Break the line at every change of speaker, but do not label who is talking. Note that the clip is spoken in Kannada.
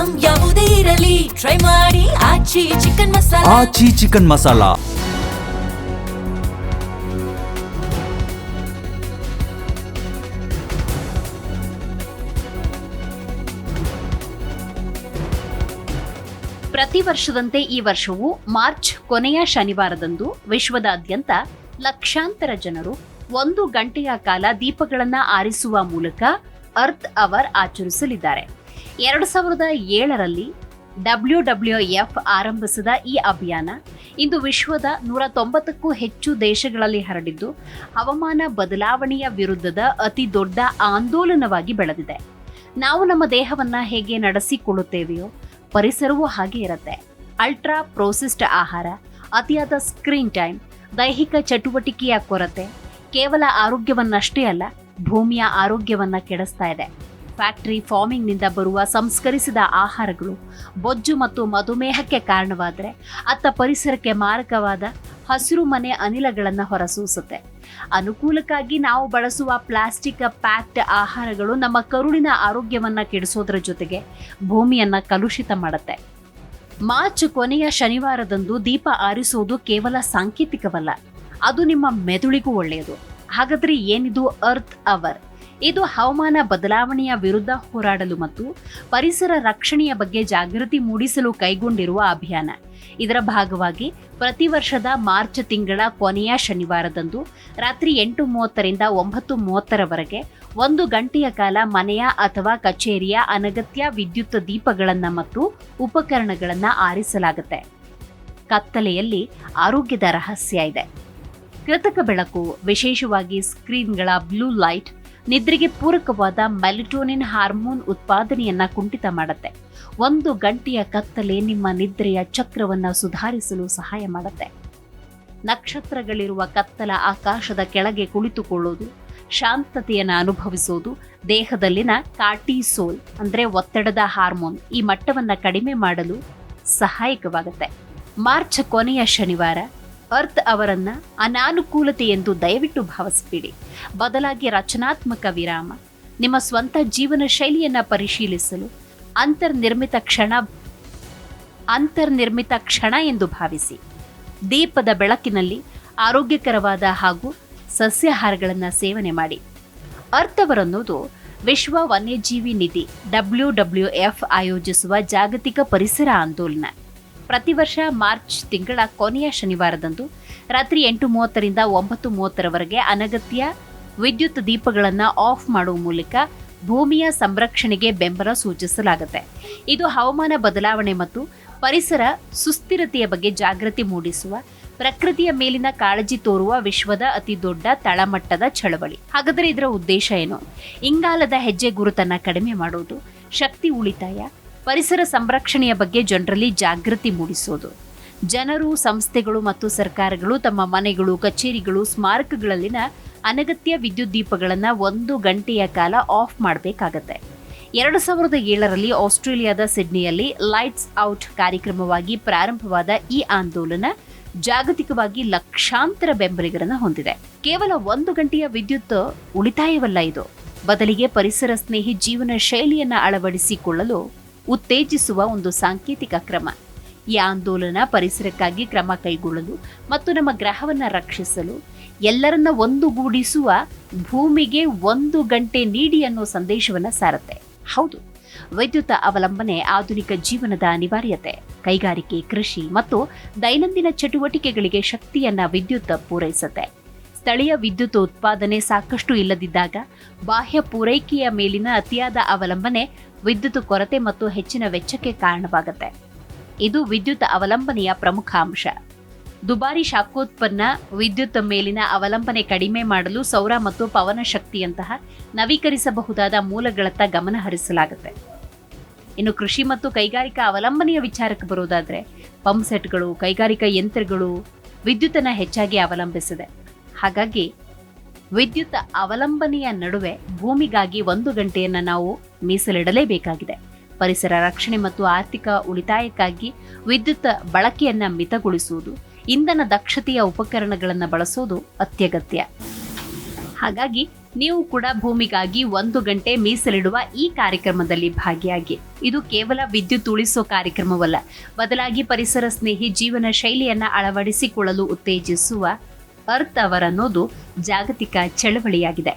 ಐಟಂ ಯಾವುದೇ ಇರಲಿ ಟ್ರೈ ಮಾಡಿ ಆಚಿ ಚಿಕನ್ ಮಸಾಲಾ.
ಆಚಿ ಚಿಕನ್ ಮಸಾಲಾ.
ಪ್ರತಿ ವರ್ಷದಂತೆ ಈ ವರ್ಷವೂ ಮಾರ್ಚ್ ಕೊನೆಯ ಶನಿವಾರದಂದು ವಿಶ್ವದಾದ್ಯಂತ ಲಕ್ಷಾಂತರ ಜನರು 1 ಗಂಟೆಯ ಕಾಲ ದೀಪಗಳನ್ನು ಆರಿಸುವ ಮೂಲಕ ಅರ್ತ್ ಅವರ್ ಆಚರಿಸಲಿದ್ದಾರೆ. 2007ರಲ್ಲಿ WWF ಆರಂಭಿಸಿದ ಈ ಅಭಿಯಾನ ಇಂದು ವಿಶ್ವದ 190ಕ್ಕೂ ಹೆಚ್ಚು ದೇಶಗಳಲ್ಲಿ ಹರಡಿದ್ದು ಹವಾಮಾನ ಬದಲಾವಣೆಯ ವಿರುದ್ಧದ ಅತಿ ದೊಡ್ಡ ಆಂದೋಲನವಾಗಿ ಬೆಳೆದಿದೆ. ನಾವು ನಮ್ಮ ದೇಹವನ್ನ ಹೇಗೆ ನಡೆಸಿಕೊಳ್ಳುತ್ತೇವೆಯೋ ಪರಿಸರವೂ ಹಾಗೆ ಇರುತ್ತೆ. ಅಲ್ಟ್ರಾ ಪ್ರೋಸೆಸ್ಡ್ ಆಹಾರ, ಅತಿಯಾದ ಸ್ಕ್ರೀನ್ ಟೈಮ್, ದೈಹಿಕ ಚಟುವಟಿಕೆಯ ಕೊರತೆ ಕೇವಲ ಆರೋಗ್ಯವನ್ನಷ್ಟೇ ಅಲ್ಲ, ಭೂಮಿಯ ಆರೋಗ್ಯವನ್ನ ಕೆಡಿಸ್ತಾ ಇದೆ. ಫ್ಯಾಕ್ಟರಿ ಫಾರ್ಮಿಂಗ್ನಿಂದ ಬರುವ ಸಂಸ್ಕರಿಸಿದ ಆಹಾರಗಳು ಬೊಜ್ಜು ಮತ್ತು ಮಧುಮೇಹಕ್ಕೆ ಕಾರಣವಾದರೆ ಅತ್ತ ಪರಿಸರಕ್ಕೆ ಮಾರಕವಾದ ಹಸಿರು ಮನೆ ಅನಿಲಗಳನ್ನು ಹೊರಸೂಸುತ್ತೆ. ಅನುಕೂಲಕ್ಕಾಗಿ ನಾವು ಬಳಸುವ ಪ್ಲಾಸ್ಟಿಕ್ ಪ್ಯಾಕ್ಡ್ ಆಹಾರಗಳು ನಮ್ಮ ಕರುಳಿನ ಆರೋಗ್ಯವನ್ನ ಕೆಡಿಸೋದ್ರ ಜೊತೆಗೆ ಭೂಮಿಯನ್ನ ಕಲುಷಿತ ಮಾಡುತ್ತೆ. ಮಾರ್ಚ್ ಕೊನೆಯ ಶನಿವಾರದಂದು ದೀಪ ಆರಿಸೋದು ಕೇವಲ ಸಾಂಕೇತಿಕವಲ್ಲ, ಅದು ನಿಮ್ಮ ಮೆದುಳಿಗೂ ಒಳ್ಳೆಯದು. ಹಾಗಾದ್ರೆ ಏನಿದು ಅರ್ತ್ ಅವರ್? ಇದು ಹವಾಮಾನ ಬದಲಾವಣೆಯ ವಿರುದ್ಧ ಹೋರಾಡಲು ಮತ್ತು ಪರಿಸರ ರಕ್ಷಣೆಯ ಬಗ್ಗೆ ಜಾಗೃತಿ ಮೂಡಿಸಲು ಕೈಗೊಂಡಿರುವ ಅಭಿಯಾನ. ಇದರ ಭಾಗವಾಗಿ ಪ್ರತಿ ವರ್ಷದ ಮಾರ್ಚ್ ತಿಂಗಳ ಕೊನೆಯ ಶನಿವಾರದಂದು ರಾತ್ರಿ 8:30ರಿಂದ 9:30ರವರೆಗೆ 1 ಗಂಟೆಯ ಕಾಲ ಮನೆಯ ಅಥವಾ ಕಚೇರಿಯ ಅನಗತ್ಯ ವಿದ್ಯುತ್ ದೀಪಗಳನ್ನು ಮತ್ತು ಉಪಕರಣಗಳನ್ನು ಆರಿಸಲಾಗುತ್ತೆ. ಕತ್ತಲೆಯಲ್ಲಿ ಆರೋಗ್ಯದ ರಹಸ್ಯ ಇದೆ. ಕೃತಕ ಬೆಳಕು, ವಿಶೇಷವಾಗಿ ಸ್ಕ್ರೀನ್ಗಳ ಬ್ಲೂ ಲೈಟ್, ನಿದ್ರೆಗೆ ಪೂರಕವಾದ ಮೆಲಟೋನಿನ್ ಹಾರ್ಮೋನ್ ಉತ್ಪಾದನೆಯನ್ನ ಕುಂಠಿತ ಮಾಡುತ್ತೆ. 1 ಗಂಟೆಯ ಕತ್ತಲೆ ನಿಮ್ಮ ನಿದ್ರೆಯ ಚಕ್ರವನ್ನ ಸುಧಾರಿಸಲು ಸಹಾಯ ಮಾಡುತ್ತೆ. ನಕ್ಷತ್ರಗಳಿರುವ ಕತ್ತಲ ಆಕಾಶದ ಕೆಳಗೆ ಕುಳಿತುಕೊಳ್ಳೋದು, ಶಾಂತತೆಯನ್ನು ಅನುಭವಿಸೋದು ದೇಹದಲ್ಲಿನ ಕಾರ್ಟಿಸೋಲ್ ಅಂದ್ರೆ ಒತ್ತಡದ ಹಾರ್ಮೋನ್ ಈ ಮಟ್ಟವನ್ನ ಕಡಿಮೆ ಮಾಡಲು ಸಹಾಯಕವಾಗುತ್ತೆ. ಮಾರ್ಚ್ ಕೊನೆಯ ಶನಿವಾರ ಅರ್ತ್ ಅವರನ್ನ ಅನಾನುಕೂಲತೆ ಎಂದು ದಯವಿಟ್ಟು ಭಾವಿಸಬೇಡಿ. ಬದಲಾಗಿ ರಚನಾತ್ಮಕ ವಿರಾಮ, ನಿಮ್ಮ ಸ್ವಂತ ಜೀವನ ಶೈಲಿಯನ್ನ ಪರಿಶೀಲಿಸಲು ಅಂತರ್ನಿರ್ಮಿತ ಕ್ಷಣ ಎಂದು ಭಾವಿಸಿ. ದೀಪದ ಬೆಳಕಿನಲ್ಲಿ ಆರೋಗ್ಯಕರವಾದ ಹಾಗೂ ಸಸ್ಯಾಹಾರಗಳನ್ನು ಸೇವನೆ ಮಾಡಿ. ಅರ್ತ್ ಅವರ್ ಅನ್ನೋದು ವಿಶ್ವ ವನ್ಯಜೀವಿ ನಿಧಿ WWF ಆಯೋಜಿಸುವ ಜಾಗತಿಕ ಪರಿಸರ ಆಂದೋಲನ. ಪ್ರತಿ ವರ್ಷ ಮಾರ್ಚ್ ತಿಂಗಳ ಕೊನೆಯ ಶನಿವಾರದಂದು ರಾತ್ರಿ 8:30ರಿಂದ 9:30ರವರೆಗೆ ಅನಗತ್ಯ ವಿದ್ಯುತ್ ದೀಪಗಳನ್ನು ಆಫ್ ಮಾಡುವ ಮೂಲಕ ಭೂಮಿಯ ಸಂರಕ್ಷಣೆಗೆ ಬೆಂಬಲ ಸೂಚಿಸಲಾಗುತ್ತೆ. ಇದು ಹವಾಮಾನ ಬದಲಾವಣೆ ಮತ್ತು ಪರಿಸರ ಸುಸ್ಥಿರತೆಯ ಬಗ್ಗೆ ಜಾಗೃತಿ ಮೂಡಿಸುವ, ಪ್ರಕೃತಿಯ ಮೇಲಿನ ಕಾಳಜಿ ತೋರುವ ವಿಶ್ವದ ಅತಿ ದೊಡ್ಡ ತಳಮಟ್ಟದ ಚಳವಳಿ. ಹಾಗಾದರೆ ಇದರ ಉದ್ದೇಶ ಏನು? ಇಂಗಾಲದ ಹೆಜ್ಜೆ ಗುರುತನ್ನ ಕಡಿಮೆ ಮಾಡೋದು, ಶಕ್ತಿ ಉಳಿತಾಯ, ಪರಿಸರ ಸಂರಕ್ಷಣೆಯ ಬಗ್ಗೆ ಜನರಲ್ಲಿ ಜಾಗೃತಿ ಮೂಡಿಸೋದು. ಜನರು, ಸಂಸ್ಥೆಗಳು ಮತ್ತು ಸರ್ಕಾರಗಳು ತಮ್ಮ ಮನೆಗಳು, ಕಚೇರಿಗಳು, ಸ್ಮಾರಕಗಳಲ್ಲಿನ ಅನಗತ್ಯ ವಿದ್ಯುತ್ ದೀಪಗಳನ್ನು 1 ಗಂಟೆಯ ಕಾಲ ಆಫ್ ಮಾಡಬೇಕಾಗತ್ತೆ. 2007ರಲ್ಲಿ ಆಸ್ಟ್ರೇಲಿಯಾದ ಸಿಡ್ನಿಯಲ್ಲಿ ಲೈಟ್ಸ್ ಔಟ್ ಕಾರ್ಯಕ್ರಮವಾಗಿ ಪ್ರಾರಂಭವಾದ ಈ ಆಂದೋಲನ ಜಾಗತಿಕವಾಗಿ ಲಕ್ಷಾಂತರ ಬೆಂಬಲಿಗರನ್ನು ಹೊಂದಿದೆ. ಕೇವಲ 1 ಗಂಟೆಯ ವಿದ್ಯುತ್ ಉಳಿತಾಯವಲ್ಲ ಇದು, ಬದಲಿಗೆ ಪರಿಸರ ಸ್ನೇಹಿ ಜೀವನ ಶೈಲಿಯನ್ನು ಅಳವಡಿಸಿಕೊಳ್ಳಲು ಉತ್ತೇಜಿಸುವ ಒಂದು ಸಾಂಕೇತಿಕ ಕ್ರಮ. ಈ ಆಂದೋಲನ ಪರಿಸರಕ್ಕಾಗಿ ಕ್ರಮ ಕೈಗೊಳ್ಳಲು ಮತ್ತು ನಮ್ಮ ಗ್ರಹವನ್ನು ರಕ್ಷಿಸಲು ಎಲ್ಲರನ್ನ ಒಂದುಗೂಡಿಸುವ ಭೂಮಿಗೆ 1 ಗಂಟೆ ನೀಡಿ ಅನ್ನೋ ಸಂದೇಶವನ್ನ ಸಾರುತ್ತೆ. ಹೌದು, ವಿದ್ಯುತ್ ಅವಲಂಬನೆ ಆಧುನಿಕ ಜೀವನದ ಅನಿವಾರ್ಯತೆ. ಕೈಗಾರಿಕೆ, ಕೃಷಿ ಮತ್ತು ದೈನಂದಿನ ಚಟುವಟಿಕೆಗಳಿಗೆ ಶಕ್ತಿಯನ್ನ ವಿದ್ಯುತ್ ಪೂರೈಸುತ್ತೆ. ಸ್ಥಳೀಯ ವಿದ್ಯುತ್ ಉತ್ಪಾದನೆ ಸಾಕಷ್ಟು ಇಲ್ಲದಿದ್ದಾಗ ಬಾಹ್ಯ ಪೂರೈಕೆಯ ಮೇಲಿನ ಅತಿಯಾದ ಅವಲಂಬನೆ ವಿದ್ಯುತ್ ಕೊರತೆ ಮತ್ತು ಹೆಚ್ಚಿನ ವೆಚ್ಚಕ್ಕೆ ಕಾರಣವಾಗುತ್ತೆ. ಇದು ವಿದ್ಯುತ್ ಅವಲಂಬನೆಯ ಪ್ರಮುಖ ಅಂಶ. ದುಬಾರಿ ಶಾಖೋತ್ಪನ್ನ ವಿದ್ಯುತ್ ಮೇಲಿನ ಅವಲಂಬನೆ ಕಡಿಮೆ ಮಾಡಲು ಸೌರ ಮತ್ತು ಪವನ ಶಕ್ತಿಯಂತಹ ನವೀಕರಿಸಬಹುದಾದ ಮೂಲಗಳತ್ತ ಗಮನ ಹರಿಸಲಾಗುತ್ತೆ. ಇನ್ನು ಕೃಷಿ ಮತ್ತು ಕೈಗಾರಿಕಾ ಅವಲಂಬನೆಯ ವಿಚಾರಕ್ಕೆ ಬರೋದಾದ್ರೆ ಪಂಪ್ ಸೆಟ್ಗಳು, ಕೈಗಾರಿಕಾ ಯಂತ್ರಗಳು ವಿದ್ಯುತ್ತನ್ನು ಹೆಚ್ಚಾಗಿ ಅವಲಂಬಿಸಿದೆ. ಹಾಗಾಗಿ ವಿದ್ಯುತ್ ಅವಲಂಬನೆಯ ನಡುವೆ ಭೂಮಿಗಾಗಿ 1 ಗಂಟೆಯನ್ನು ನಾವು ಮೀಸಲಿಡಲೇಬೇಕಾಗಿದೆ. ಪರಿಸರ ರಕ್ಷಣೆ ಮತ್ತು ಆರ್ಥಿಕ ಉಳಿತಾಯಕ್ಕಾಗಿ ವಿದ್ಯುತ್ ಬಳಕೆಯನ್ನ ಮಿತಗೊಳಿಸುವುದು, ಇಂಧನ ದಕ್ಷತೆಯ ಉಪಕರಣಗಳನ್ನು ಬಳಸೋದು ಅತ್ಯಗತ್ಯ. ಹಾಗಾಗಿ ನೀವು ಕೂಡ ಭೂಮಿಗಾಗಿ 1 ಗಂಟೆ ಮೀಸಲಿಡುವ ಈ ಕಾರ್ಯಕ್ರಮದಲ್ಲಿ ಭಾಗಿಯಾಗಿ. ಇದು ಕೇವಲ ವಿದ್ಯುತ್ ಉಳಿಸೋ ಕಾರ್ಯಕ್ರಮವಲ್ಲ, ಬದಲಾಗಿ ಪರಿಸರ ಸ್ನೇಹಿ ಜೀವನ ಶೈಲಿಯನ್ನ ಅಳವಡಿಸಿಕೊಳ್ಳಲು ಉತ್ತೇಜಿಸುವ ಅರ್ತ್ ಅವರ್ ಅನ್ನೋದು ಜಾಗತಿಕ ಚಳವಳಿಯಾಗಿದೆ.